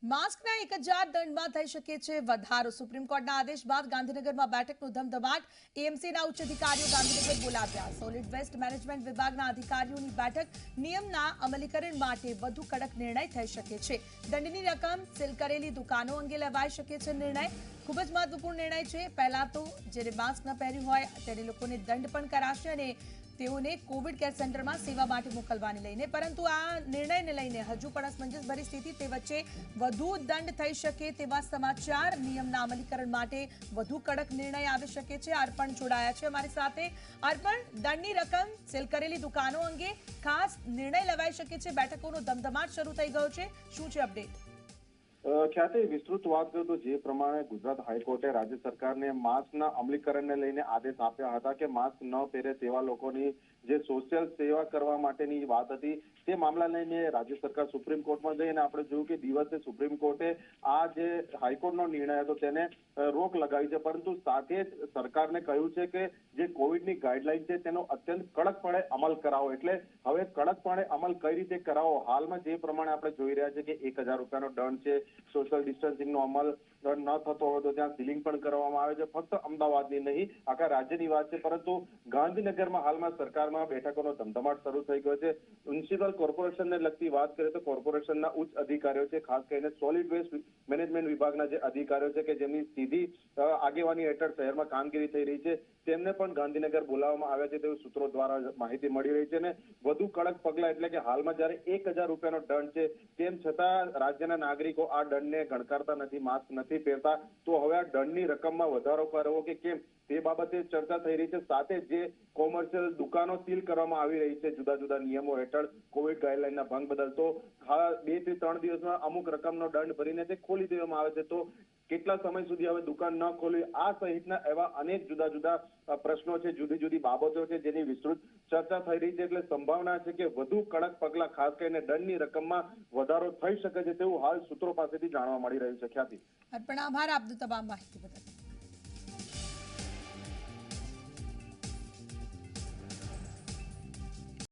માસ્કના 1000 દંડમાં થઈ શકે છે વધારો. સુપ્રીમ કોર્ટના આદેશ બાદ ગાંધીનગરમાં બેઠકનો ધમધમાટ. એએમસીના ઉચ્ચ અધિકારીઓ ગાંધીનગર બોલાવ્યા. સોલિડ વેસ્ટ મેનેજમેન્ટ વિભાગના અધિકારીઓની બેઠક. નિયમના અમલીકરણ માટે વધુ કડક નિર્ણય થઈ શકે છે. દંડની રકમ સીલ કરેલી દુકાનો અંગે લેવાઈ શકે છે નિર્ણય. ખૂબ જ મહત્વપૂર્ણ નિર્ણય છે. પહેલા તો જેને માસ્ક ન પહેર્યું હોય તેને લોકોને દંડ પણ કરાશે અને તેઓને કોવિડ કેર સેન્ટરમાં સેવા માટે મોકલવાને લઈને. પરંતુ આ નિર્ણયને લઈને હજુ પણ અસમંજસભરી સ્થિતિ. તે વચ્ચે વધુ દંડ થઈ શકે તેવા સમાચાર. નિયમના અમલીકરણ માટે વધુ કડક નિર્ણય આવી શકે છે. અર્પણ જોડાયા છે અમારી સાથે. અર્પણ, દંડની રકમ સીલ કરેલી દુકાનો અંગે ખાસ નિર્ણય લેવાઈ શકે છે. બેઠકોનો ધમધમાટ શરૂ થઈ ગયો છે. શું છે અપડેટ? ખ્યાતિ વિસ્તૃત વાત કરું તો જે પ્રમાણે ગુજરાત હાઈકોર્ટે રાજ્ય સરકારને માસ્કના અમલીકરણને લઈને આદેશ આપ્યા હતા કે માસ્ક ન પહેરે તેવા લોકોની જે સોશિયલ સેવા કરવા માટેની વાત હતી તે મામલા લઈને રાજ્ય સરકાર સુપ્રીમ કોર્ટમાં ગઈ અને આપણે જોયું કે દિવસે સુપ્રીમ કોર્ટે આ જે હાઈકોર્ટનો નિર્ણય હતો તેને રોક લગાવી છે. પરંતુ સાથે જ સરકારને કહ્યું છે કે જે કોવિડની ગાઈડલાઈન છે તેનો અત્યંત કડકપણે અમલ કરાવો. એટલે હવે કડકપણે અમલ કઈ રીતે કરાવો? હાલમાં જે પ્રમાણે આપણે જોઈ રહ્યા છે કે 1000 રૂપિયાનો દંડ છે. સોશિયલ ડિસ્ટન્સિંગનો અમલ ન થતો હોય તો ત્યાં સીલિંગ પણ કરવામાં આવે છે. ફક્ત અમદાવાદની નહીં, આખા રાજ્યની વાત છે. પરંતુ ગાંધીનગરમાં હાલમાં સરકારમાં બેઠકોનો ધમધમાટ શરૂ થઈ ગયો છે. મ્યુનિસિપલ કોર્પોરેશનને લગતી વાત કરીએ તો કોર્પોરેશનના ઉચ્ચ અધિકારીઓ છે, ખાસ કરીને સોલિડ વેસ્ટ મેનેજમેન્ટ વિભાગના જે અધિકારીઓ છે કે જેમની સીધી આગેવાની હેઠળ શહેરમાં કામગીરી થઈ રહી છે, તેમને પણ ગાંધીનગર બોલાવવામાં આવ્યા છે તેવું સૂત્રો દ્વારા માહિતી મળી રહી છે. અને વધુ કડક પગલા એટલે કે હાલમાં જયારે 1000 રૂપિયાનો દંડ છે તેમ છતાં રાજ્યના નાગરિકો આ દંડને ગણકારતા નથી, માસ્ક નથી પહેરતા. તો હવે આ દંડની રકમમાં વધારો કરવો કે કેમ તે બાબતે ચર્ચા થઈ રહી છે. સાથે જે કોમર્શિયલ દુકાનો સીલ કરવામાં આવી રહી છે જુદા જુદા નિયમો હેઠળ કોવિડ ગાઈડલાઈનના ભંગ બદલ, તો 2 થી 3 દિવસમાં અમુક રકમનો દંડ ભરીને તે ખોલી દેવામાં આવે છે. તો કેટલા સમય સુધી હવે દુકાન ન ખોલવી, આ સહિતના એવા અનેક જુદા જુદા પ્રશ્નો છે, જુદી જુદી બાબતો છે જેની વિસ્તૃત ચર્ચા થઈ રહી છે. એટલે સંભાવના છે કે વધુ કડક પગલા, ખાસ કરીને દંડની રકમમાં વધારો થઈ શકે છે તેવું હાલ સૂત્રો પાસેથી જાણવા મળી રહ્યું છે. ખ્યાતિ. અર્પણ, આભાર આપનો તમામ માહિતી બદલ.